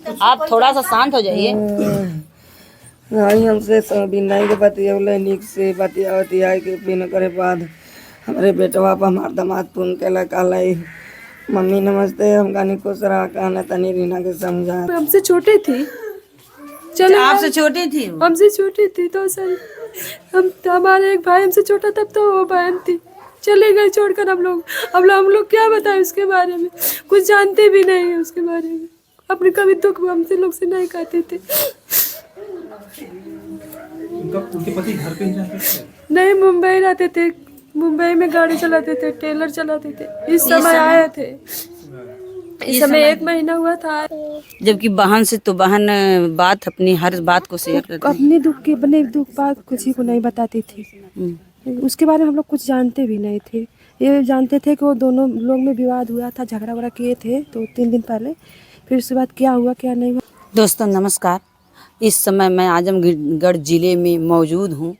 आप थोड़ा सा शांत हो जाइए। आई हमसे बिनाई के बतियौले निक से बतिया के बिन करे बाद हमारे बेटवा पर हमार दामाद पुन के लकालई। मम्मी नमस्ते, हम गानी खुश रहा कहना तनी रीना के समझा। हमसे छोटे थी, चलो आपसे छोटी थी वो? हमसे छोटी थी 2 साल। हम हमारे एक भाई हमसे छोटा तब तो वो बहन थी, चले गए छोड़कर हम लोग। अब हम लोग क्या बताएं उसके बारे में, कुछ जानते भी नहीं है उसके बारे में। अपने कभी दुख हमसे लोग से नहीं कहते थे। उनके पति घर पे ही रहते थे? नहीं, मुंबई रहते थे, मुंबई में गाड़ी चलाते थे, टेलर चलाते थे। इस समय आए थे, इस समय 1 महीना हुआ था। जबकि बहन से तो बहन बात अपनी हर बात को शेयर करती है। अपने दुख के अपने दुख बात किसी को नहीं बताती थी। उसके बारे में हम लोग कुछ जानते भी नहीं थे। ये जानते थे कि वो दोनों लोग में विवाद हुआ था, झगड़ा वगड़ा किए थे तो 3 दिन पहले। फिर उसके बाद क्या हुआ क्या नहीं हुआ। दोस्तों नमस्कार, इस समय मैं आजमगढ़ ज़िले में मौजूद हूँ।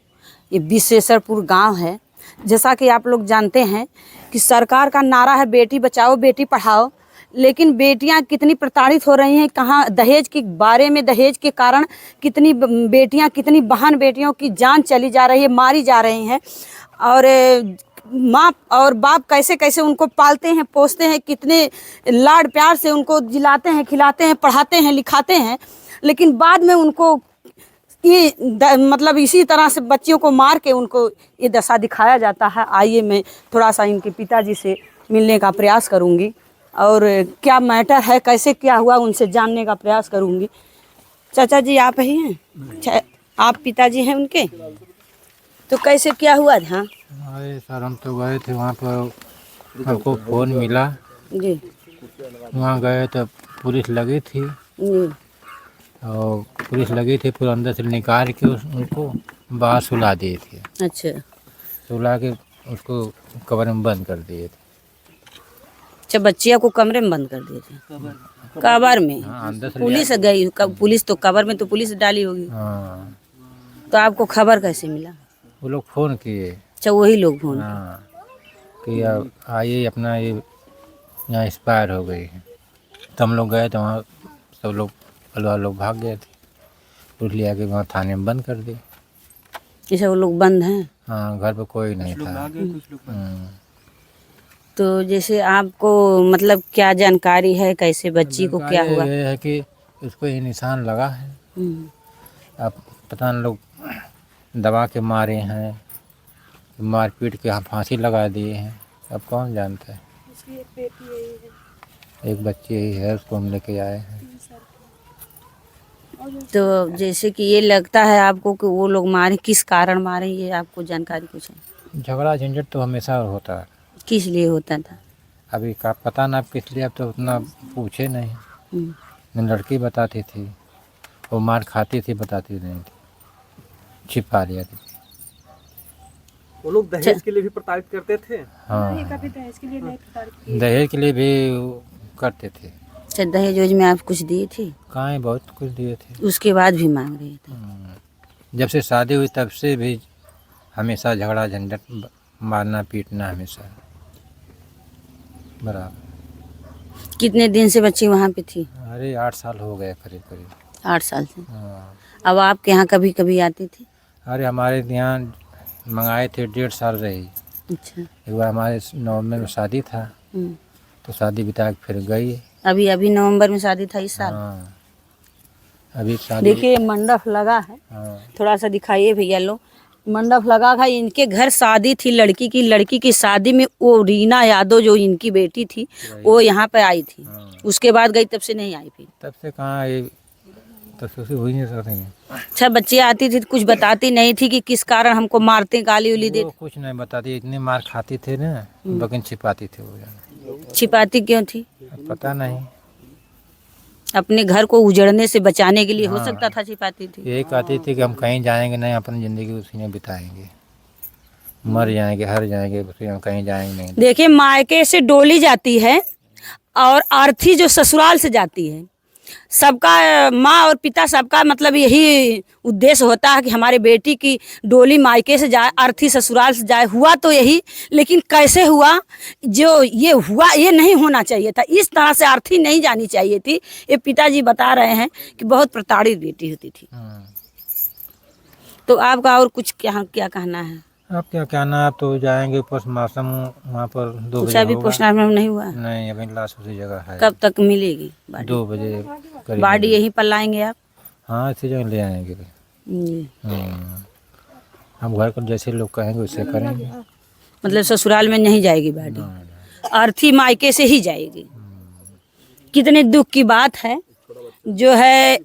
ये विशेषरपुर गांव है। जैसा कि आप लोग जानते हैं कि सरकार का नारा है बेटी बचाओ बेटी पढ़ाओ, लेकिन बेटियां कितनी प्रताड़ित हो रही हैं। कहाँ दहेज के बारे में, दहेज के कारण कितनी बेटियां, कितनी बहन बेटियों की जान चली जा रही है, मारी जा रही हैं। और माँ और बाप कैसे कैसे उनको पालते हैं, पोसते हैं, कितने लाड प्यार से उनको जिलाते हैं, खिलाते हैं, पढ़ाते हैं, लिखाते हैं, लेकिन बाद में उनको ये मतलब इसी तरह से बच्चियों को मार के उनको ये दशा दिखाया जाता है। आइए मैं थोड़ा सा इनके पिताजी से मिलने का प्रयास करूँगी और क्या मैटर है, कैसे क्या हुआ, उनसे जानने का प्रयास करूँगी। चाचा जी आप ही हैं? आप पिताजी हैं उनके? तो कैसे क्या हुआ था? अरे सर, हम तो गए थे वहाँ पर, हमको फ़ोन मिला जी वहाँ गए तो पुलिस लगी थी जी। और पुलिस लगी थी, फिर अंदर से निकाल के उनको बाहर सुला दिए थे। अच्छा, सुला के उसको कब्र में बंद कर दिए थे। अच्छा, बच्चिया को कमरे में बंद कर दिए थे? कबर में? हाँ, अंदर से पुलिस गई? पुलिस तो कबर में तो पुलिस डाली होगी। हाँ, तो आपको खबर कैसे मिला? वो लोग फ़ोन किए। अच्छा, वही लोग फोन? हाँ, कि अब आइए अपना ये यहाँ एक्सपायर हो गई है। तो हम लोग गए तो वहाँ सब लोग परिवार लोग भाग गए थे। पुलिस ले आके वहाँ थाने में बंद कर दिए। ये वो लोग बंद हैं? हाँ, घर पे कोई नहीं था। तो जैसे आपको मतलब क्या जानकारी है, कैसे बच्ची को क्या हुआ? ये है कि उसको ये निशान लगा है। अब पता नहीं लोग दबा के मारे हैं, मार पीट के यहाँ फांसी लगा दिए हैं, अब कौन जानता है। एक बच्ची ही है, उसको हम लेके आए हैं। तो जैसे कि ये लगता है आपको कि वो लोग मारे, किस कारण मारे, ये आपको जानकारी कुछ है? झगड़ा झंझट तो हमेशा होता है। किस लिए होता था? अभी का पता ना किस लिए, अब तो उतना पूछे नहीं। न लड़की बताती थी, वो मार खाती थी, बताती नहीं थी, छिपा लिया थी। वो लोग दहेज के लिए भी प्रताड़ित करते थे? हाँ, दहेज के लिए नहीं, दहेज के लिए भी करते थे। अच्छा, दहेज में आप कुछ दिए थे? कहाँ, बहुत कुछ दिए थे। उसके बाद भी मांग रहे थे? जब से शादी हुई तब से भी हमेशा झगड़ा झंझट, मारना पीटना हमेशा बराबर। कितने दिन से बच्ची वहाँ पे थी? अरे 8 साल हो गए करीब करीब। 8 साल से? हाँ। अब आपके यहाँ कभी कभी आती थी? अरे हमारे यहाँ मंगाए थे, 1.5 साल रही। अच्छा। एक बार हमारे नवंबर में शादी था, तो शादी बिता के फिर गई। अभी नवंबर में शादी था इस साल? हाँ, अभी शादी। देखिए मंडप लगा है, हाँ, थोड़ा सा दिखाइए भैया लोग। मंडप लगा था, इनके घर शादी थी लड़की की शादी में वो रीना यादव जो इनकी बेटी थी वो यहाँ पे आई थी। उसके बाद गई, तब से नहीं आई फिर? तब से कहाँ, ये तब से हुई नहीं सकती। अच्छा, बच्ची आती थी तो कुछ बताती नहीं थी कि किस कारण हमको मारते, गाली उली देते? कुछ नहीं बताती, इतनी मार खाती थे ना, लेकिन छिपाती थी वो। छिपाती क्यों थी? पता नहीं, अपने घर को उजड़ने से बचाने के लिए हो सकता था छिपाती थी। यही कहती थी कि हम कहीं जाएंगे नहीं, अपनी ज़िंदगी उसी में बिताएंगे, मर जाएंगे, हर जाएंगे, उसी में कहीं जाएंगे नहीं। देखिए, मायके से डोली जाती है और अर्थी जो ससुराल से जाती है, सबका माँ और पिता सबका मतलब यही उद्देश्य होता है कि हमारे बेटी की डोली मायके से जाए, अर्थी ससुराल से जाए। हुआ तो यही, लेकिन कैसे हुआ, जो ये हुआ ये नहीं होना चाहिए था। इस तरह से अर्थी नहीं जानी चाहिए थी। ये पिताजी बता रहे हैं कि बहुत प्रताड़ित बेटी होती थी। तो आपका और कुछ क्या क्या कहना है? अब क्या कहना है, अब तो जाएंगे पोस्टमार्टम वहाँ पर 2 कुछ बजे अभी होगा। पोस्टमार्टम नहीं हुआ? नहीं, अभी लाश उसी जगह है। कब तक मिलेगी 2 बजे करीब। बाडी यहीं पर लाएंगे आप? हाँ, इसी जगह ले आएंगे। जी। हम घर पर जैसे लोग कहेंगे वैसे करेंगे। मतलब ससुराल में नहीं जाएगी बाडी, अर्थी मायके से ही जाएगी। कितने दुख की बात है, जो है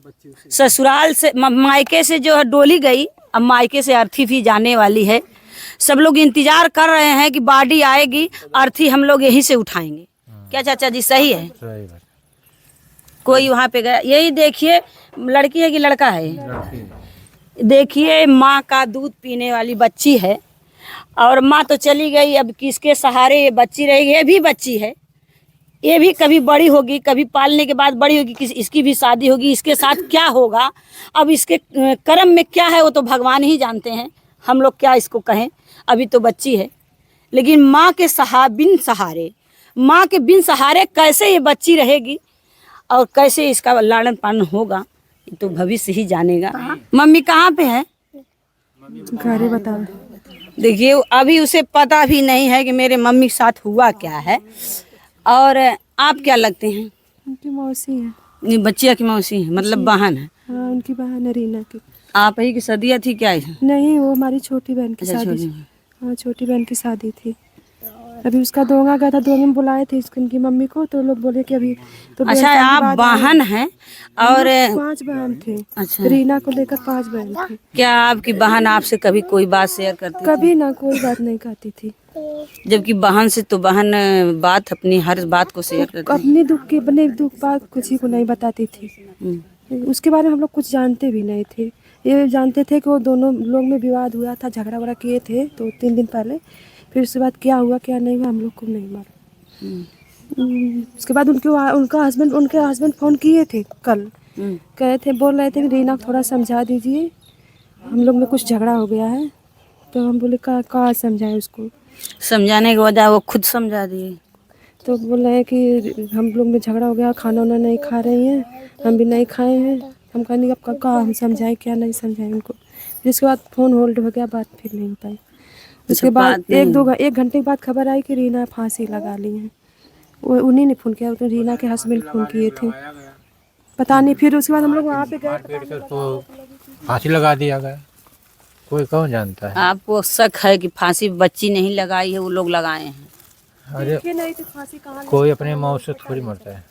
ससुराल से मायके से जो है डोली गई, अब मायके से अर्थी भी जाने वाली है। सब लोग इंतजार कर रहे हैं कि बाडी आएगी, अर्थी हम लोग यहीं से उठाएंगे। क्या चाचा जी सही है? सही बात। कोई वहाँ पे गया, यही देखिए लड़की है कि लड़का है, देखिए माँ का दूध पीने वाली बच्ची है और माँ तो चली गई, अब किसके सहारे ये बच्ची रहेगी? ये भी बच्ची है, ये भी कभी बड़ी होगी, कभी पालने के बाद बड़ी होगी, इसकी भी शादी होगी, इसके साथ क्या होगा, अब इसके कर्म में क्या है वो तो भगवान ही जानते हैं, हम लोग क्या इसको कहें। अभी तो बच्ची है, लेकिन माँ के माँ के बिन सहारे कैसे ये बच्ची रहेगी और कैसे इसका लालन पालन होगा, ये तो भविष्य ही जानेगा। मम्मी कहाँ पे है? घरे बता। देखिए अभी उसे पता भी नहीं है कि मेरे मम्मी के साथ हुआ क्या है। और आप क्या लगते हैं? उनकी मौसी है। ये बच्चिया की मौसी है, मतलब बहन है? हाँ, उनकी बहन है रीना की। आप ही की सदिया थी क्या? नहीं, वो हमारी छोटी बहन की अच्छा, शादी छोटी। थी। हाँ, छोटी बहन की शादी थी। अभी उसका दोंगा गया था, दोंगे में बुलाए थे उनकी मम्मी को, तो लोग बोले कि अभी तो अच्छा, आप बहन हैं और 5 बहन थे। अच्छा, रीना को लेकर 5 बहन थे। क्या आपकी बहन आपसे कभी कोई बात शेयर करती कभी ना कोई बात नहीं कहती थी। थी? जबकि बहन से तो बहन बात अपनी हर बात को शेयर करती अपने दुख बात कुछ ही को नहीं बताती थी। थी। उसके बारे में हम लोग कुछ जानते भी नहीं थे। ये जानते थे कि वो दोनों लोग में विवाद हुआ था, झगड़ा वगड़ा किए थे तो 3 दिन पहले। फिर उसके बाद क्या हुआ क्या नहीं हुआ हम लोग को नहीं मालूम। उसके बाद उनके हस्बैंड फ़ोन किए थे कल, कहे थे, बोल रहे थे कि रीना को थोड़ा समझा दीजिए, हम लोग में कुछ झगड़ा हो गया है। तो हम बोले कहाँ समझाएं उसको? समझाने के वजह वो खुद समझा दिए। तो बोल रहे हैं कि हम लोग में झगड़ा हो गया, खाना वाना नहीं खा रही हैं, हम भी नहीं खाए हैं। हम कहने अब कहाँ हम समझाएं, क्या नहीं समझाएं उनको। फिर उसके बाद फ़ोन होल्ड हो गया, बात फिर नहीं हो पाई। उसके बाद 1 घंटे के बाद खबर आई कि रीना फांसी लगा ली है। वो उन्हीं ने फ़ोन किया, तो रीना के हस्बैंड फ़ोन किए थे, पता नहीं। फिर उसके बाद हम लोग वहाँ पे गए तो फांसी लगा दिया गया, कोई कौन जानता है। आपको शक है कि फांसी बच्ची नहीं लगाई है, वो लोग लगाए हैं? अरे नहीं तो फांसी कहाँ? कोई अपने मौत से थोड़ी मरता है।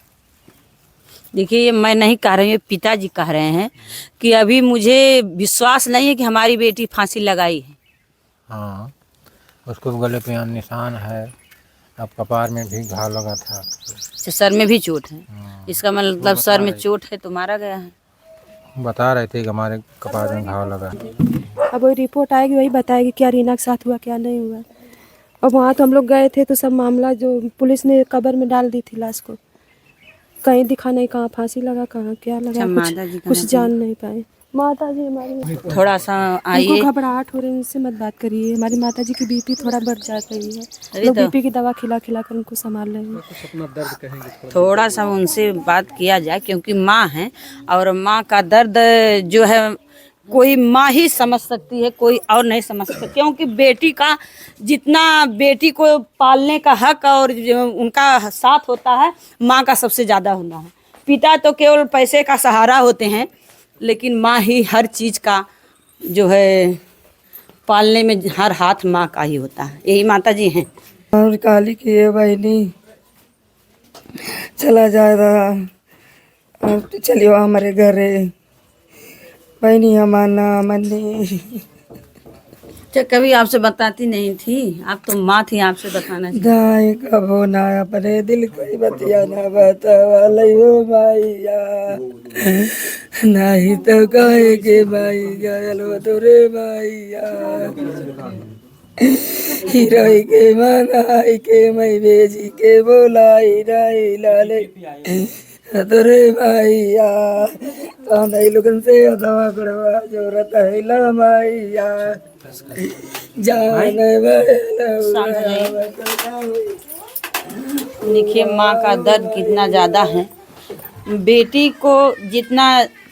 देखिए ये मैं नहीं कह रही हूँ, पिताजी कह रहे हैं कि अभी मुझे विश्वास नहीं है कि हमारी बेटी फांसी लगाई है। हाँ, उसको गले पे यहाँ निशान है, अब कपार में भी घाव लगा था। अच्छा, सर में भी चोट है? इसका मतलब सर में चोट है तो मारा गया है। बता रहे थे कि हमारे कपार में घाव लगा। अब वही रिपोर्ट आएगी, वही बताएगी क्या रीना के साथ हुआ क्या नहीं हुआ। और वहाँ तो हम लोग गए थे तो सब मामला जो पुलिस ने कब्र में डाल दी थी लाश को, कहीं दिखा नहीं कहाँ फांसी लगा कहाँ क्या लगा, कुछ जान नहीं पाए। माता जी हमारी थोड़ा सा आइए। उनको घबराहट हो रही है, उनसे मत बात करिए। हमारी माता जी की बीपी थोड़ा बढ़ जा रही है, अरे लोग तो बीपी की दवा खिला खिला कर उनको संभाल रहे हैं। थोड़ा सा उनसे बात किया जाए, क्योंकि माँ है और माँ का दर्द जो है कोई माँ ही समझ सकती है, कोई और नहीं समझ सकता। क्योंकि बेटी का जितना बेटी को पालने का हक और जो उनका साथ होता है, माँ का सबसे ज़्यादा होता है। पिता तो केवल पैसे का सहारा होते हैं, लेकिन माँ ही हर चीज़ का जो है पालने में हर हाथ माँ का ही होता है। यही माता जी हैं। और काली की है बहनी चला जा रहा और चलियो हमारे घरे बहनी हमारा मनी। अच्छा, कभी आपसे बताती नहीं थी? आप तो माँ थी, आपसे बताना चाहिए। दाई कबो ना अपने दिल कोई बतिया ना बतावा लियो माइया, नहीं तो कहे के माई गलो तोरे माइया, हिरोई के मंगाई के मई बेजी के बोलाई राई लाले तोरे भैया कांदा लोगन से दवा करवा जरूरत है ला भैया जान देखिए माँ का दर्द कितना ज़्यादा है। बेटी को जितना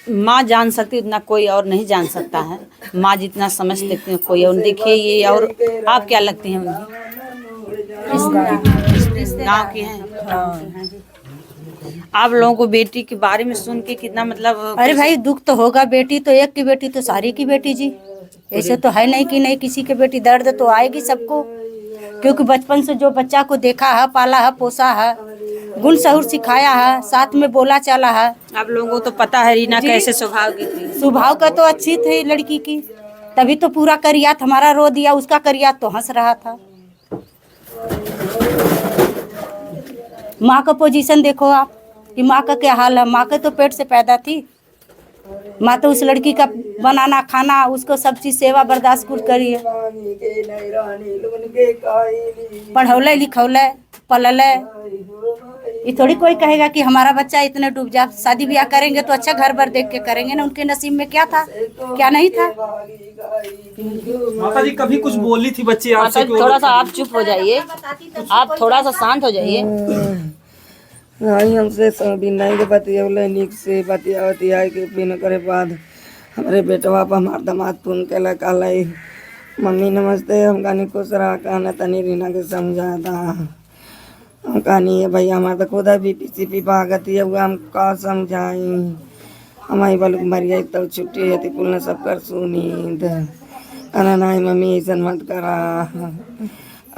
माँ जान सकती है उतना कोई और नहीं जान सकता है। माँ जितना समझ सकती है कोई और। देखिए ये, और आप क्या लगते हैं मुझे? इस गाँव के हैं। आप लोगों को बेटी के बारे में सुन के कितना मतलब? अरे भाई दुख तो होगा, बेटी तो एक की बेटी तो सारी की बेटी जी। ऐसे तो है नहीं कि नहीं किसी की बेटी, दर्द तो आएगी सबको, क्योंकि बचपन से जो बच्चा को देखा है, पाला है, पोसा है, गुण सहूर सिखाया है, साथ में बोला चला है। आप लोगों को तो पता है रीना कैसे स्वभाव की थी। स्वभाव का तो अच्छी थी लड़की की, तभी तो पूरा करियात हमारा रो दिया, उसका करियात तो हंस रहा था। माँ का पोजीशन देखो आप कि माँ का क्या हाल है। माँ के तो पेट से पैदा थी, माँ तो उस लड़की का बनाना खाना, उसको सब चीज सेवा बर्दाश्त कुछ करी है, पढ़ौले लिखौले पलले। ये थोड़ी कोई कहेगा कि हमारा बच्चा इतने डूब जा। शादी ब्याह करेंगे तो अच्छा घर भर देख के करेंगे ना। उनके नसीब में क्या था, क्या नहीं था। माता जी कभी कुछ बोली थी बच्ची आपसे? थोड़ा सा आप चुप हो जाइए, आप थोड़ा सा शांत हो जाइए। आई हमसे बिनाई के बतियौले निक से बतिया के बिन करे बाद हमारे बेटवा पर हमार दामाद फोन केला कहलाई मम्मी नमस्ते, हम कहानी खुश रहा कहना तनी रीना के समझा था। हम कहानी है भैया हमारा तो खुदा भी पीछे भागती है, हम का समझाई। हमारी बल मरिया तब छुट्टी है पुल न सब कर सुनींद कहना नहीं मम्मी ऐसा मत करा।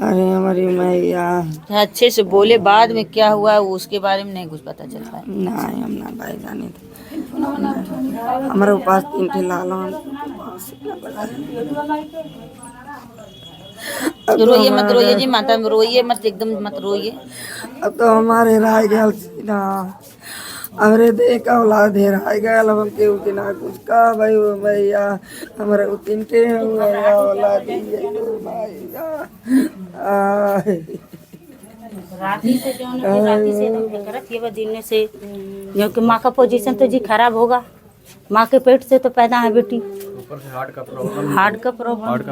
अरे हमारी मैया अच्छे से बोले, बाद में क्या हुआ उसके बारे में नहीं कुछ पता चल पाया। नहीं हम ना भाई जाने थे। हमारे पास 3 ठे लाल रोइए मत, रोइए जी माता, रोइए मत, एकदम मत रोइए। अब तो हमारे राय गल सीना हमरे देख औलाद है राय गल हम के उतना कुछ का भाई वो भैया हमारे 3 ठे औलाद भैया राती से जो राती से तो करत ये दिन से, क्योंकि माँ का पोजीशन तो जी खराब होगा। माँ के पेट से तो पैदा है बेटी। ऊपर से हार्ट का प्रॉब्लम हार्ट का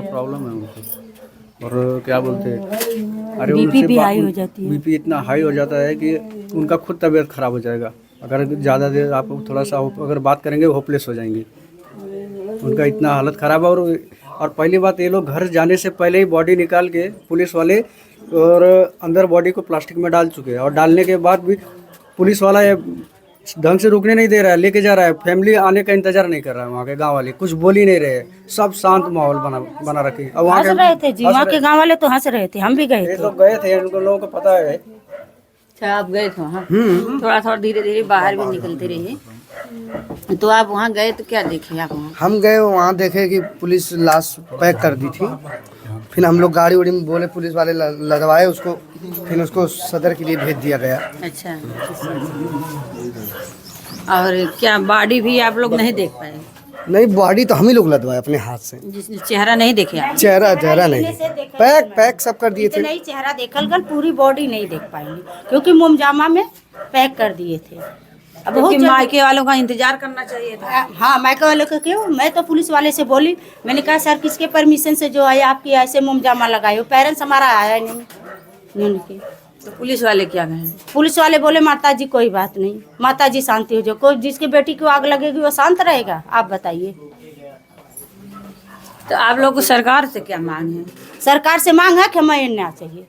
प्रॉब्लम है उनको। और क्या बोलते हैं, अरे बीपी भी हाई हो जाती है। बीपी इतना हाई हो जाता है कि उनका खुद तबीयत खराब हो जाएगा। अगर ज़्यादा देर आप थोड़ा सा अगर बात करेंगे होपलेस हो जाएंगे। उनका इतना हालत ख़राब है। और पहली बात, ये लोग घर जाने से पहले ही बॉडी निकाल के पुलिस वाले और अंदर बॉडी को प्लास्टिक में डाल चुके हैं। और डालने के बाद भी पुलिस वाला ये ढंग से रुकने नहीं दे रहा है, लेके जा रहा है। फैमिली आने का इंतजार नहीं कर रहा है। वहाँ के गांव वाले कुछ बोल ही नहीं रहे, सब शांत माहौल बना रखे। और वहाँ हंस रहे थे जी, वहाँ के गाँव वाले तो हंस रहे थे, हम भी गए थे। लोग गए थे, उनको लोगों को पता है। अच्छा आप गए थे वहाँ? थोड़ा थोड़ा धीरे धीरे बाहर भी निकलते रहिए। तो आप वहाँ गए तो क्या देखे आप वहाँ? हम गए वहाँ देखे कि पुलिस लाश पैक कर दी थी। फिर हम लोग गाड़ी उड़ी में बोले, पुलिस वाले लदवाए उसको, फिर उसको सदर के लिए भेज दिया गया। अच्छा, और क्या बॉडी भी आप लोग नहीं देख पाए? नहीं, बॉडी तो हम ही लोग लदवाए अपने हाथ से। चेहरा नहीं देखे आप? चेहरा नहीं, पैक सब कर दिए थे। नहीं चेहरा देखल गल, पूरी बॉडी नहीं देख पाएंगे क्योंकि मोमजामा में पैक कर दिए थे। अब क्योंकि मायके वालों का इंतजार करना चाहिए था। हाँ, मायके वालों का क्यों? मैं तो पुलिस वाले से बोली, मैंने कहा सर किसके परमिशन से जो है आपकी ऐसे मोमजामा लगाए हो? पेरेंट्स हमारा आया नहीं उनके। तो पुलिस वाले क्या कहें? पुलिस वाले बोले माता जी कोई बात नहीं, माता जी शांति हो जाओ। कोई जिसकी बेटी को आग लगेगी वो शांत रहेगा? आप बताइए। तो आप लोग को सरकार से क्या मांग है? सरकार से मांग है कि हमें इन्ना चाहिए।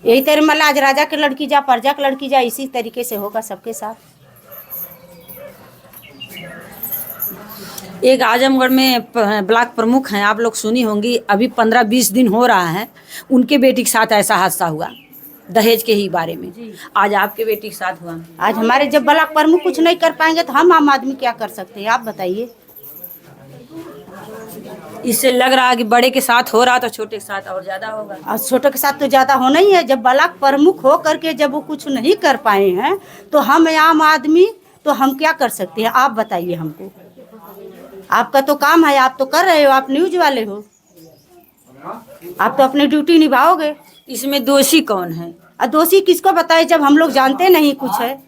यही तेरे मतलब आज राजा की लड़की जा, प्रजा की लड़की जा, इसी तरीके से होगा सबके साथ। एक आजमगढ़ में ब्लॉक प्रमुख हैं, आप लोग सुनी होंगी, अभी 15-20 दिन हो रहा है उनके बेटी के साथ ऐसा हादसा हुआ, दहेज के ही बारे में। आज आपके बेटी के साथ हुआ। आज हमारे जब ब्लॉक प्रमुख कुछ नहीं कर पाएंगे तो हम आम आदमी क्या कर सकते हैं? आप बताइए। इससे लग रहा है कि बड़े के साथ हो रहा तो छोटे के साथ और ज्यादा होगा। और छोटे के साथ तो ज्यादा होना ही है। जब ब्लॉक प्रमुख हो करके जब वो कुछ नहीं कर पाए हैं तो हम आम आदमी तो हम क्या कर सकते हैं? आप बताइए हमको। आपका तो काम है, आप तो कर रहे हो, आप न्यूज वाले हो, आप तो अपनी ड्यूटी निभाओगे। इसमें दोषी कौन है? और दोषी किसको बताए जब हम लोग जानते नहीं कुछ है।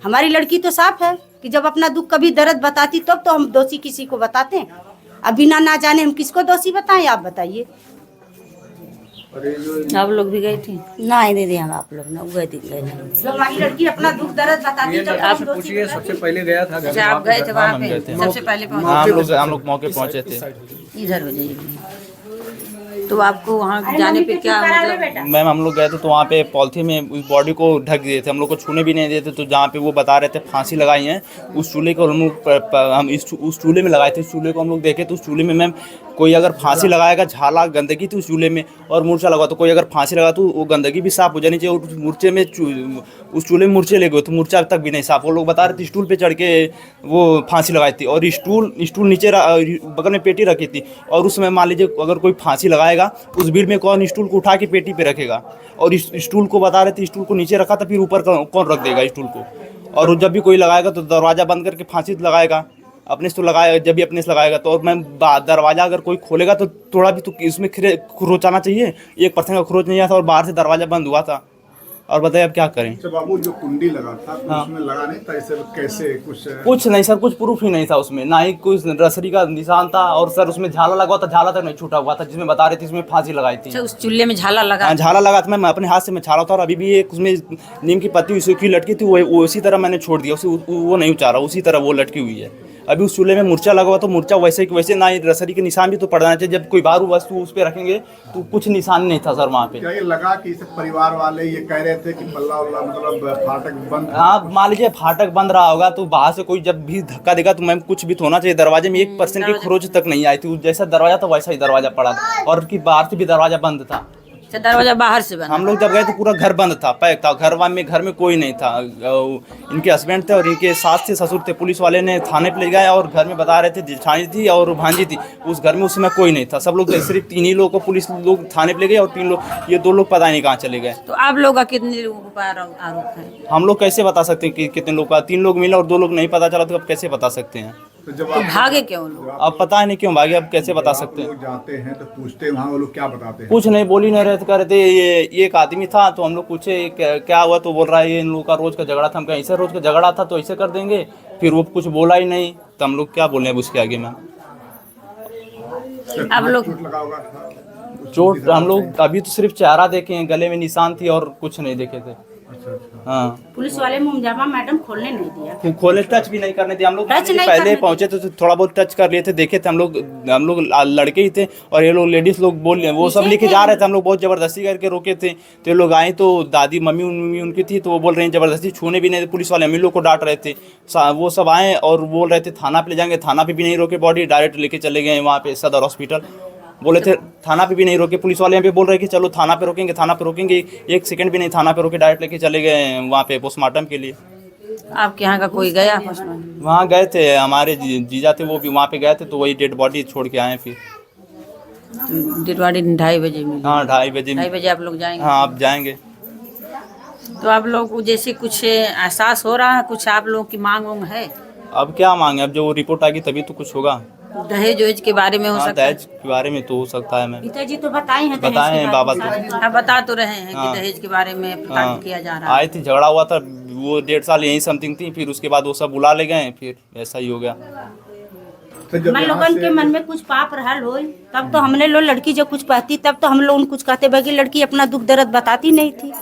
हमारी लड़की तो साफ है कि जब अपना दुख कभी दर्द बताती तब तो हम दोषी किसी को बताते हैं। अब बिना ना जाने हम किसको दोषी बताएं, आप बताइए। आप लोग भी गए थे? नहीं दीदी, हम आप लोग ना गए थे। जब हमारी लड़की अपना दुख दर्द बताती तब तो हम आपसे दोषी पूछिए, सबसे पहले गया था अच्छा, आप गए थे वहाँ पे? सबसे पहले पहुँचे? हम लोग मौके पहुंचे थे। इधर हो जाइए। तो आपको वहाँ जाने पे क्या मतलब? मैम हम लोग गए थे तो वहाँ पे पॉलिथीन में उस बॉडी को ढक दिए थे, हम लोग को छूने भी नहीं देते। तो जहाँ पे वो बता रहे थे फांसी लगाई है, उस चूल्हे को हम लोग हम उस चूल्हे में लगाए थे। उस चूल्हे को हम लोग देखे तो उस चूल्हे में मैम कोई अगर फांसी लगाएगा, झाला गंदगी थी उस चूल्हे में और मूर्छा लगा, तो कोई अगर फांसी लगा तो वो गंदगी भी साफ हो जानी चाहिए। और मूर्छे में उस चूल्हे में मूर्छे ले गए तो मूर्छा तक भी नहीं साफ। वो लोग बता रहे थे स्टूल पे चढ़ के वो फांसी लगाई थी और स्टूल नीचे बगल में पेटी रखी थी। और उसमें मान लीजिए अगर कोई फांसी लगाएगा उस भीड़ में कौन स्टूल को उठा के पेटी पे रखेगा, और इस स्टूल को बता रहे थे स्टूल को नीचे रखा था, फिर ऊपर कौन रख देगा स्टूल को। और जब भी कोई लगाएगा तो दरवाज़ा बंद करके फांसी लगाएगा, अपने से तो लगाएगा। जब भी अपने से लगाएगा तो, और मैं दरवाज़ा अगर कोई खोलेगा तो थोड़ा भी तो इसमें खरोच आना चाहिए। 1% का खरोच नहीं आया था और बाहर से दरवाज़ा बंद हुआ था। और बताइए अब क्या करें। अच्छा बाबू, जो कुंडी लगा था तो उसमें लगा नहीं था, इसे कैसे कुछ नहीं सर, कुछ प्रूफ ही नहीं था उसमें, ना ही कोई रसरी का निशान था। और सर उसमें झाला लगा था, झाला तक नहीं छूटा हुआ था जिसमें बता रहे थे इसमें फांसी लगाई थी। अच्छा, उस चूल्हे में झाला लगा? हाँ, झाला लगा था। मैं अपने हाथ से मैं छाड़ा था और अभी भी एक उसमें नीम की पत्ती उसकी लटकी थी, वो उसी तरह मैंने छोड़ दिया, वो नहीं उचारा, उसी तरह वो लटकी हुई है। अभी उस चूल्हे में मूर्छा लगा हुआ तो मूर्छा वैसे कि वैसे, ना ही रसरी के निशान भी तो पड़ना चाहिए। जब कोई बाहर वस्तु उस पर रखेंगे तो कुछ निशान नहीं था सर वहाँ पे। क्या ये लगा कि इसे परिवार वाले ये कह रहे थे कि बल्ला उल्ला मतलब फाटक बंद? हाँ, मान लीजिए फाटक बंद रहा होगा तो बाहर से कोई जब भी धक्का देगा तो मैम कुछ भी तो होना चाहिए। दरवाजे में 1% की खरोच तक नहीं आई थी, जैसा दरवाजा था वैसा ही दरवाजा पड़ा था और कि बाहर से भी दरवाजा बंद था। दरवाजा बाहर से बंद? हम लोग जब गए तो पूरा घर बंद था, पैक था। घर में कोई नहीं था। इनके हस्बैंड थे और इनके सास थे, ससुर थे। पुलिस वाले ने थाने पे ले गए और घर में बता रहे थे जेठानी थी और भांजी थी। उस घर में उस समय कोई नहीं था। सब लोग सिर्फ 3 ही लोगों को पुलिस लोग थाने पे ले गए और 3 लोग, ये 2 लोग पता नहीं कहाँ चले गए। तो आप लोग का कितने लोगों पर आरोप है? हम लोग कैसे बता सकते हैं कि कितने लोग का? 3 लोग मिला और 2 लोग नहीं पता चला, तो अब कैसे बता सकते हैं? तो जब तो भागे क्यों लोग? अब पता ही नहीं क्यों भागे, अब कैसे बता सकते हैं? लोग जाते हैं तो पूछते हैं वहाँ वो लोग क्या बताते हैं? कुछ नहीं, बोल ही नहीं रहे थे। ये एक आदमी था तो हम लोग पूछे क्या हुआ, तो बोल रहा है ये इन लोगों का रोज का झगड़ा था। हम कहीं ऐसे रोज का झगड़ा था तो ऐसे कर देंगे, फिर वो कुछ बोला ही नहीं तो हम लोग क्या बोले अब उसके आगे में। आप लोग चोट लगा होगा? चोट हम लोग अभी तो सिर्फ चेहरा देखे हैं, गले में निशान थी और कुछ नहीं देखे थे। हाँ, पुलिस वाले मुमजामा मैडम खोलने नहीं दिया, फिर खोले, टच भी नहीं करने दिया। हम लोग टच नहीं पहले करने पहुंचे तो थोड़ा बहुत टच कर लिए थे, देखे थे। हम लोग लड़के ही थे और ये लोग लेडीज लोग बोल वो सब लेके जा रहे थे। हम लोग बहुत जबरदस्ती करके रोके थे तो ये लोग आए तो दादी मम्मी उनकी थी तो वो बोल रहे हैं जबरदस्ती छूने भी नहीं थे। पुलिस वाले हम लोग को डांट रहे थे। वो सब आए और बोल रहे थे थाना पे ले जाएंगे। थाना पे भी नहीं रोके, बॉडी डायरेक्ट लेके चले गए वहाँ पे सदर हॉस्पिटल। बोले थे थाना पे भी नहीं रोके। पुलिस वाले यहाँ पे बोल रहे कि चलो थाना पे रोकेंगे, थाना पे रोकेंगे। 1 सेकंड भी नहीं थाना पे रोके, डायरेक्ट लेके चले गए वहाँ पे पोस्टमार्टम के लिए। आपके यहाँ का कोई गया? वहाँ गए थे, हमारे जीजा थे वो भी वहाँ पे गए थे तो वही डेड बॉडी छोड़ के आए। फिर डेड बॉडी 2:30 बजे मिली? हाँ, 2:30 बजे। 2:30 बजे आप लोग जाएंगे? हाँ, आप जाएंगे। तो आप लोग को जैसे कुछ एहसास हो रहा है, कुछ आप लोग की मांग वांग है? अब क्या मांगे, अब जो रिपोर्ट आएगी तभी तो कुछ होगा। दहेज वहेज के बारे में हो हाँ, सकता है? दहेज के बारे में तो हो सकता है। मैं पिताजी तो बताए हैं, बताए हैं बाबा तो। आप बता तो रहे हैं हाँ। कि दहेज के बारे में पता किया जा रहा है। आए थे, झगड़ा हुआ था, वो 1.5 साल यही समथिंग थी। फिर उसके बाद वो सब बुला ले गए, फिर ऐसा ही हो गया। तो जब हम यहाँ लोगन से- के मन में कुछ पाप रहल हो तब तो हमने लोग लड़की जब कुछ पाती तब तो हम लोग कुछ कहते, बाकी लड़की अपना दुख दर्द बताती नहीं थी।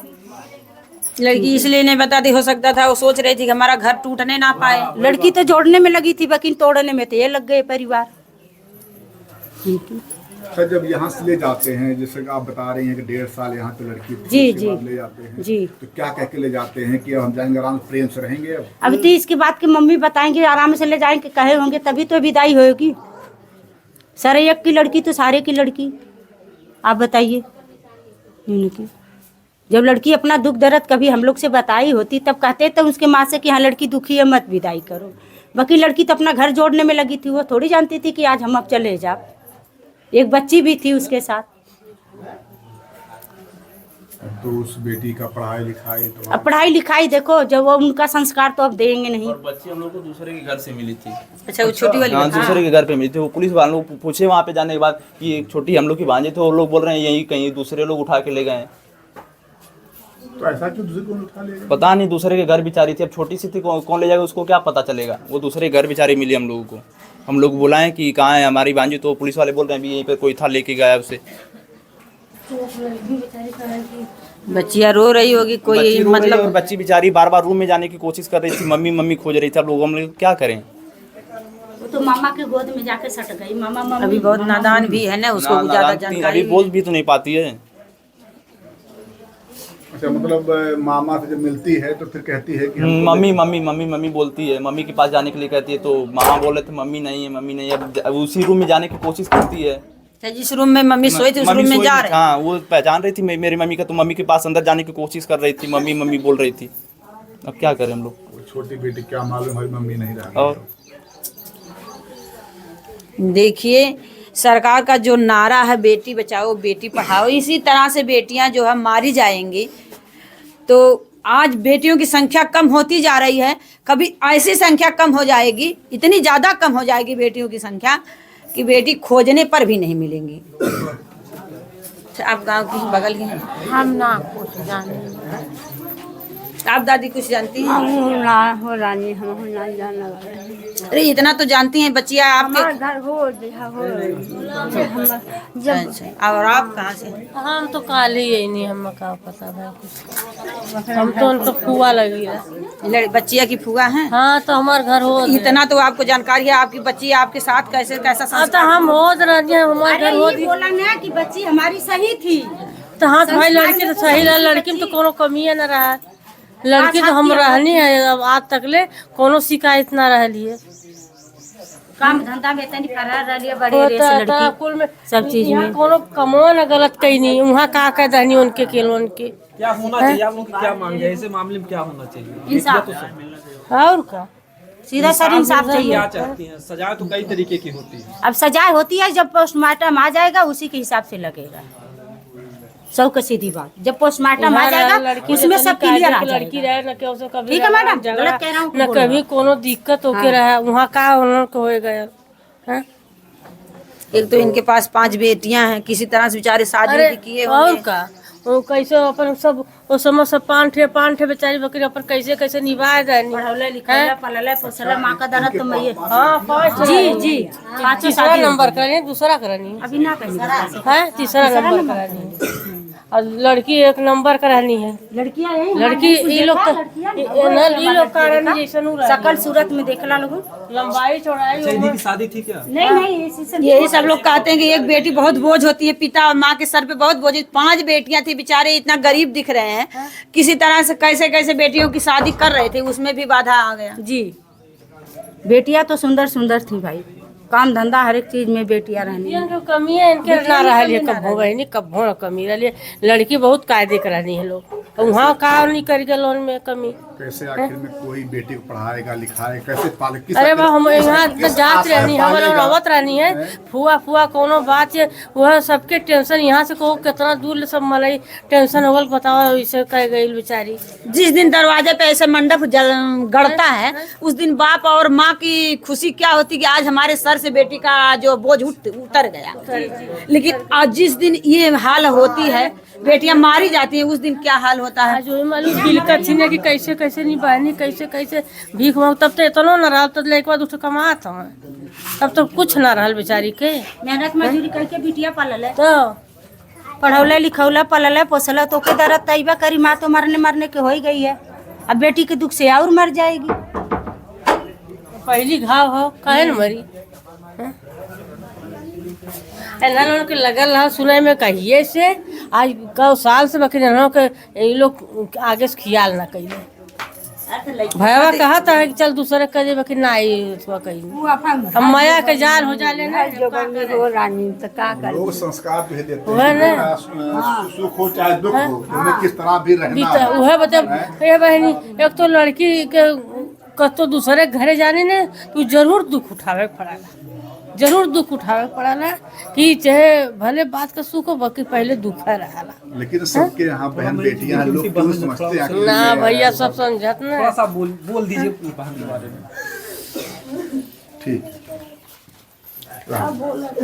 लड़की इसलिए नहीं बताती, हो सकता था वो सोच रही थी कि हमारा घर टूटने ना पाए। लड़की तो जोड़ने में लगी थी, बाकी तोड़ने में तो ये लग गए परिवार। सर जब यहाँ से ले जाते हैं, जैसे कि आप बता रही हैं कि 1.5 साल यहाँ पे लड़की थी, जी, उसके जी। बाद ले जाते हैं जी। तो क्या कह के ले जाते हैं कि अब हम जाएंगे आराम से प्रेम से रहेंगे? अब अभी तो इसके बाद की मम्मी बताएंगे आराम से ले जाएंगे, कहे होंगे तभी तो विदाई होगी। सारे एक की लड़की तो सारे की लड़की, आप बताइए। जब लड़की अपना दुख दर्द कभी हम लोग से बताई होती तब कहते तो उसके माँ से कि हाँ लड़की दुखी है मत विदाई करो। बाकी लड़की तो अपना घर जोड़ने में लगी थी, वो थोड़ी जानती थी कि आज हम अब चले जाओ। एक बच्ची भी थी उसके साथ। तो उस बेटी का पढ़ाई लिखाई तो अब पढ़ाई लिखाई देखो, जब वो उनका संस्कार तो अब देंगे नहीं। और बच्ची हम लोग को दूसरे के घर से मिली थी। अच्छा, वो छोटी वाली हाँ, दूसरे के घर पे मिली थी। वो पुलिस वालों को पूछे वहाँ पे जाने के बाद कि एक छोटी हम लोग की भांजी थे, वो लोग बोल रहे हैं यही कहीं दूसरे लोग उठा के ले गए। तो ऐसा क्यों दूसरे को उठा लेगा? पता नहीं, दूसरे के घर बेचारी थी, अब छोटी सी थी, कौन ले जाएगा उसको क्या पता चलेगा। वो दूसरे के घर बेचारी मिली हम लोगों को। हम लोग बुलाएं कि कहाँ है हमारी भांजी, तो पुलिस वाले बोल रहे हैं भी यहीं पर कोई था, लेके गया उसे। बच्चियाँ रो रही होगी, कोई बच्ची रो रही है मतलब और बच्ची बेचारी बार बार रूम में जाने की कोशिश कर रही थी, मम्मी मम्मी खोज रही थी। अब लोग हम लोग क्या करें? वो तो मामा के गोद में जाके सट गई, मामा मम्मी। अभी बहुत नादान भी है ना, उसको ना- ज्यादा नादान थी, जानकारी अभी बोल भी तो नहीं पाती है। अच्छा, मतलब मामा से जब मिलती है तो फिर कहती है कि हमको मम्मी मम्मी मम्मी मम्मी बोलती है, मम्मी के पास जाने के लिए कहती है, तो मामा बोल रहे थे मम्मी नहीं है, मम्मी नहीं है। अब उसी रूम में जाने की कोशिश करती है। अच्छा, जिस रूम में मम्मी सोई थी उस मम्मी रूम में सोई जा थी, रहे हाँ वो पहचान रही थी मेरी मम्मी का, तो मम्मी के पास अंदर जाने की कोशिश कर रही थी, मम्मी मम्मी बोल रही थी। अब क्या करें हम लोग? वो छोटी बेटी क्या मालूम हमारी मम्मी नहीं रहा। और देखिए, सरकार का जो नारा है बेटी बचाओ बेटी पढ़ाओ, इसी तरह से बेटियां जो है मारी जाएंगी। तो आज बेटियों की संख्या कम होती जा रही है, कभी ऐसी संख्या कम हो जाएगी, इतनी ज़्यादा कम हो जाएगी बेटियों की संख्या कि बेटी खोजने पर भी नहीं मिलेंगी। अच्छा, आप गांव की बगल की हैं? हम ना कुछ जाने आप दादी कुछ जानती हैं? ना हो रानी, हम ना जाना अरे इतना तो जानती हैं बच्चियाँ आपके। घर हो अच्छा, और आप कहाँ से हैं? हम तो काली ही नहीं, हम का पता है, हम तो उनको फुआ लगी है। बच्चिया की फुआ हैं? हाँ तो हमारे घर हो इतना तो आपको जानकारी है, आपकी बच्ची आपके साथ कैसे कैसा अब तो संस्कार? हम हो रही है, हमारे घर हो बोला ना कि बच्ची हमारी सही थी। तो हाँ भाई लड़की तो सही रहा, लड़की में तो कोनो कमी है ना रहा। लड़की तो हम रहनी है, अब आज तक ले कोनो शिकायत ना रहली है। काम धंधा में इतनी फरार रही है, बड़ी रेस लड़की कुल में सब चीज यहाँ में। कोनो कमो ना गलत कही नहीं, वहाँ का कह दहनी उनके केलोन के क्या होना चाहिए? आप लोग की क्या मांग है? ऐसे मामले में क्या होना चाहिए? इंसाफ और का सीधा सर इंसाफ चाहिए। क्या चाहती हैं? सजा तो कई तरीके की होती है। अब सजा होती है जब पोस्टमार्टम आ जाएगा उसी के हिसाब से लगेगा। सौ का सीधी बात, जब पोस्टमार्टम आ जाएगा उसमें सब क्लियर आ लड़की जाएगा। रहे न केहू से कभी ठीक है मैडम, झगड़ा, गलत कह रहा हूँ न कभी कोनो दिक्कत होके रहा, वहाँ का उन्होंने को होएगा यार। हैं? एक तो इनके पास 5 बेटियां हैं, किसी तरह से बेचारे शादी भी किए और होंगे। का वो कैसे अपन सब वो समझ सब पांच ठे बेचारी बकरी अपन कैसे कैसे निभाए जानी। पढ़ौले लिखौले पलले पोसले माँ का दर्द तो मैं हाँ पाँच जी जी पाँचों तीसरा शादी नंबर करानी, दूसरा करानी अभी ना कहीं है, तीसरा नंबर करानी और लड़की 1 नंबर करानी है। लड़कियां यही लड़की ये लोग तो ये लोग करानी जैसे सकल सूरत में देखला लोगों। लंबाई चौड़ाई सहेली की शादी थी क्या? नहीं नहीं इसी से यही सब लोग कहते हैं कि एक बेटी बहुत बोझ होती है, पिता और माँ के सर पे बहुत बोझ। 5 बेटियां थी, बेचारे इतना गरीब दिख रहे हैं, किसी तरह से कैसे कैसे बेटियों की शादी कर रहे थे, उसमें भी बाधा आ गया। जी बेटियां तो सुंदर सुंदर थी भाई, काम धंधा हर एक चीज में बेटियां रहनी। इनके कमी है, इनके ना रही कब हो गई नहीं, कब हो कमी रही। लड़की बहुत कायदे करानी है लोग, वहाँ का नहीं कर गए लोन में कमी। कैसे आखिर में कोई बेटी को पढ़ाएगा लिखाएगा, कैसे पाले? किस अरे वाह, हम यहाँ किस जात आशा रहनी, हमारा पालेगा? रवत रहनी है, फुआ फुआ कोनो बात है वह सबके टेंशन। यहाँ से को कितना दूर सब मलाई टेंशन होगल बताओ, इसे कह गई बेचारी। जिस दिन दरवाजे पे ऐसे मंडप गड़ता है, उस दिन बाप और माँ की खुशी क्या होती कि आज हमारे सर से बेटी का जो बोझ उतर गया। लेकिन आज जिस दिन ये हाल होती है, बेटियां मारी जाती हैं, उस दिन क्या हाल होता है। जो मालूम बिलकत थी कि कैसे कैसे निभानी, कैसे कैसे भीख मांग। तब तो इतना न रहा, तब एक बार उठ कमाता हूँ, तब तो कुछ ना रहा बेचारी के। मेहनत मजदूरी करके बिटिया पलले, तो पढ़ौले लिखौले पलले पोसले, तो के दर्द तैबा करी। माँ तो मरने मरने के हो ही गई है, अब बेटी के दुख से और मर जाएगी। पहली घाव हो काहे न मरी। एना लोग के लगल रहा सुनाई में कहिए से आज कौ साल से बकरी के ये लोग आगे से ख्याल ना कहिए। भैया कहा था कि चल दूसरे कहे बकरी ना आई तो कहीं हम माया के जाल हो जाले ना हो रानी तो का कर। लोग संस्कार जो है देते वह हैं, ना सुख हो चाहे दुख हो, तुम्हें किस तरह भी रहना बीता है। वह बता ये बहनी, एक तो लड़की के कतो दूसरे घरे जाने ने तू जरूर दुख उठावे पड़ेगा, जरूर दुख उठावे पड़ेगा कि चाहे भले बात का सुख हो, बाकी पहले दुख है रहा। लेकिन सबके यहाँ बहन बेटियां हैं, लोग क्यों समझते हैं आखिर ना में? भैया सब समझत ना। थोड़ा सा बोल दीजिए बहन के बारे में। ठीक।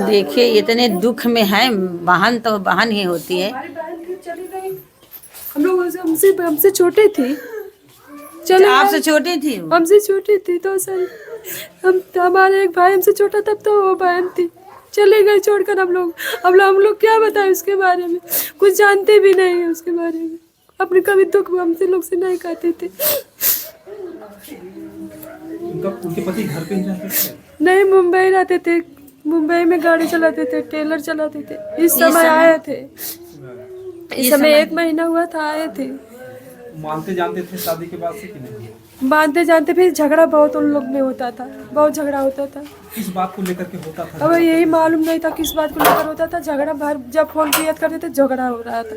देखिए इतने दुख में है, बहन तो बहन ही होती है। हम लोग हमसे छोटे थे, चले आपसे छोटी थी वो? हमसे छोटी थी 2 साल। हमारे एक भाई हमसे छोटा तब तो वो बहन थी, चले गए छोड़कर हम लोग क्या बताएं उसके बारे में, कुछ जानते भी नहीं है उसके बारे में। अपने कभी दुख हमसे लोग से नहीं कहते थे। उनके पति घर पे ही रहते थे? नहीं, मुंबई रहते थे, मुंबई में गाड़ी चलाते थे, टेलर चलाते थे। इस समय आए थे, इस समय 1 महीना हुआ था आए थे। मानते जानते थे शादी के बाद से कि नहीं? मानते जानते, फिर झगड़ा बहुत उन लोग में होता था, बहुत झगड़ा होता था। किस बात को लेकर के होता था? अब यही मालूम नहीं था किस बात को लेकर होता था। झगड़ा भर जब फोन की याद करते थे झगड़ा हो रहा था,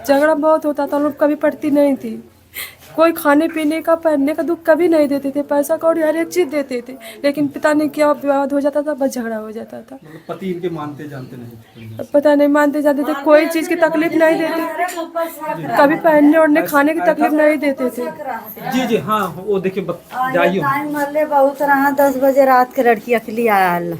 झगड़ा बहुत होता था। लोग कभी पड़ती नहीं थी, कोई खाने पीने का पहनने का दुख कभी नहीं देते थे, पैसा कौड़ी हर एक चीज़ देते थे, लेकिन पता नहीं क्या विवाद हो जाता था, बस झगड़ा हो जाता था। मतलब पति इनके मानते जानते नहीं थे? पता नहीं मानते जाते थे, कोई चीज़ की तकलीफ नहीं देते, कभी पहनने ओढ़ने खाने की तकलीफ नहीं देते थे। जी जी हाँ, वो देखिए जाइए। मरले बहुत रहा, 10 बजे रात के लड़की अकेली आया अल्लाह।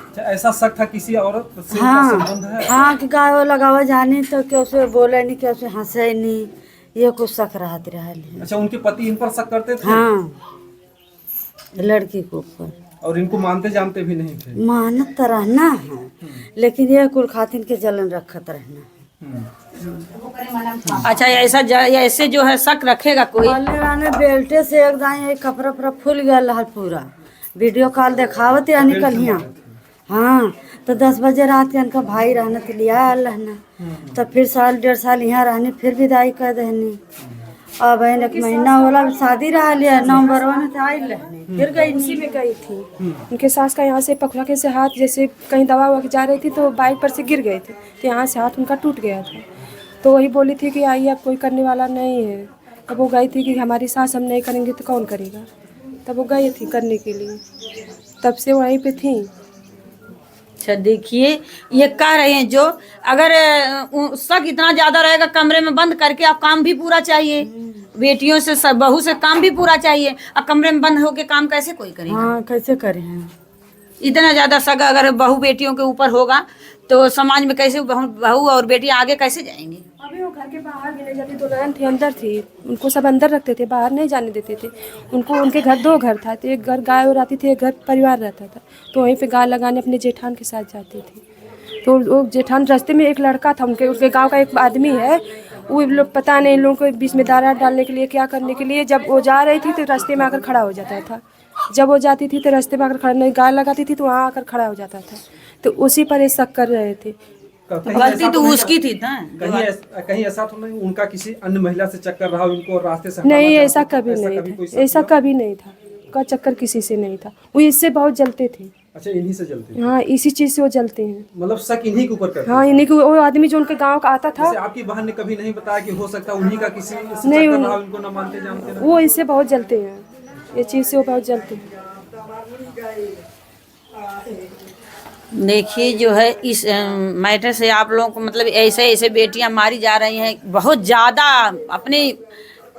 अच्छा, ऐसा शक था किसी औरत से हाँ, संबंध है? हाँ कि गाय लगावा जाने तो क्या उसे बोले नहीं, क्या उसे हंसे नहीं, ये कुछ शक रहती रहा। अच्छा, उनके पति इन पर शक करते थे? हाँ, लड़की के ऊपर। और इनको मानते जानते भी नहीं थे? मानत तो रहना है, लेकिन ये कुल खातिन के जलन रखत रहना। अच्छा, ऐसे जो है शक रखेगा कोई? राने बेल्टे से एक दाएं कपड़ा पूरा फूल गया है पूरा, वीडियो कॉल दिखावत या निकलिया। हाँ, तो 10 बजे रात के इनका भाई रहने तो लिया रहना, तो फिर 1.5 साल यहाँ रहने, फिर विदाई कर देनी। अब 1 महीना होला शादी रहा लिया, नवंबर में तो आई रहने, फिर गई उसी में गई थी। उनके सास का यहाँ से पखुड़ा के से हाथ, जैसे कहीं दवा हुआ जा रही थी तो बाइक पर से गिर गए थे, तो यहाँ से हाथ उनका टूट गया था। तो वही बोली थी कि आइए, अब कोई करने वाला नहीं है। तब वो गई थी कि हमारी सास हम नहीं करेंगे तो कौन करेगा, तब वो गई थी करने के लिए, तब से वहीं पे थी। अच्छा, देखिए ये कह रहे हैं, जो अगर शक इतना ज्यादा रहेगा, कमरे में बंद करके आप काम भी पूरा चाहिए, बेटियों से सब बहू से काम भी पूरा चाहिए, अब कमरे में बंद होके काम कैसे कोई करेगा? हाँ, कैसे करें? इतना ज्यादा शक अगर बहू बेटियों के ऊपर होगा तो समाज में कैसे बहू और बेटी आगे कैसे जाएंगे? अभी वो घर के बाहर भी नहीं जाती, 2 बहन थी अंदर थी, उनको सब अंदर रखते थे, बाहर नहीं जाने देते थे उनको। उनके घर 2 घर था, तो एक घर गाय और आती थी, एक घर परिवार रहता था, तो वहीं पे गाय लगाने अपने जेठान के साथ जाती थी। तो वो जेठान रास्ते में एक लड़का था, उनके गाँव का एक आदमी है, वो लोग पता नहीं लोगों को बीच में दारा डालने के लिए क्या करने के लिए, जब वो जा रही थी तो रास्ते में आकर खड़ा हो जाता था, जब वो जाती थी तो रास्ते में आकर खड़ा, नहीं गाय लगाती थी तो वहाँ आकर खड़ा हो जाता था। तो उसी पर ये शक कर रहे थे। गलती तो उसकी थी ना? कहीं ऐसा तो नहीं उनका किसी अन्य महिला से चक्कर रहा उनको रास्ते से? नहीं, ऐसा कभी नहीं था, ऐसा कभी नहीं था, का चक्कर किसी से नहीं था। वो इससे बहुत जलते थे। अच्छा, इन्हीं से जलते? हाँ, इसी चीज से वो जलते हैं। मतलब शक इन्हीं के ऊपर करते? हाँ, इन्हीं को। वो आदमी जो उनके गांव का आता था, आपकी बहन ने कभी नहीं बताया कि हो सकता उन्हीं का किसी से नहीं, चक्कर रहा, उनको न मानते जानते? वो इससे बहुत जलते हैं, ये चीज से वो बहुत जलते हैं। देखिए जो है इस मैटर से आप लोगों को मतलब ऐसे ऐसे बेटियां मारी जा रही हैं बहुत ज़्यादा। अपने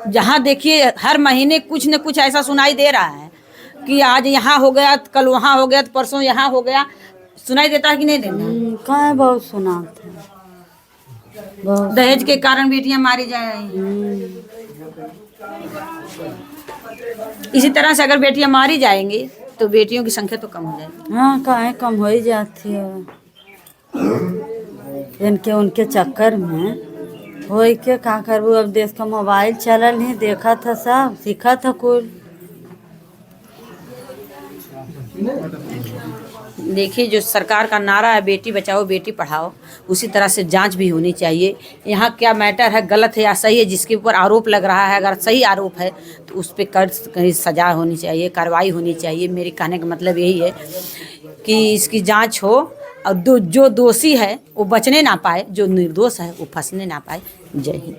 जहाँ देखिए हर महीने कुछ न कुछ ऐसा सुनाई दे रहा है कि आज यहाँ हो गया, कल वहाँ हो गया, तो परसों यहाँ हो गया। सुनाई देता है कि नहीं देता? कहाँ बहुत सुना था। दहेज के कारण बेटियां मारी जा रही हैं। इसी तरह से अगर बेटियां मारी जाएंगी तो बेटियों की संख्या तो कम हो जाएगी। हाँ, कहाँ कम हो ही जाती है, इनके उनके चक्कर में हो के का करबू। अब देश का मोबाइल चलल ही, देखा था सब, सीखा था कुल। देखिए जो सरकार का नारा है बेटी बचाओ बेटी पढ़ाओ, उसी तरह से जांच भी होनी चाहिए। यहाँ क्या मैटर है, गलत है या सही है, जिसके ऊपर आरोप लग रहा है, अगर सही आरोप है तो उस पर कहीं सजा होनी चाहिए, कार्रवाई होनी चाहिए। मेरे कहने का मतलब यही है कि इसकी जांच हो और जो दोषी है वो बचने ना पाए, जो निर्दोष है वो फंसने ना पाए। जय हिंद।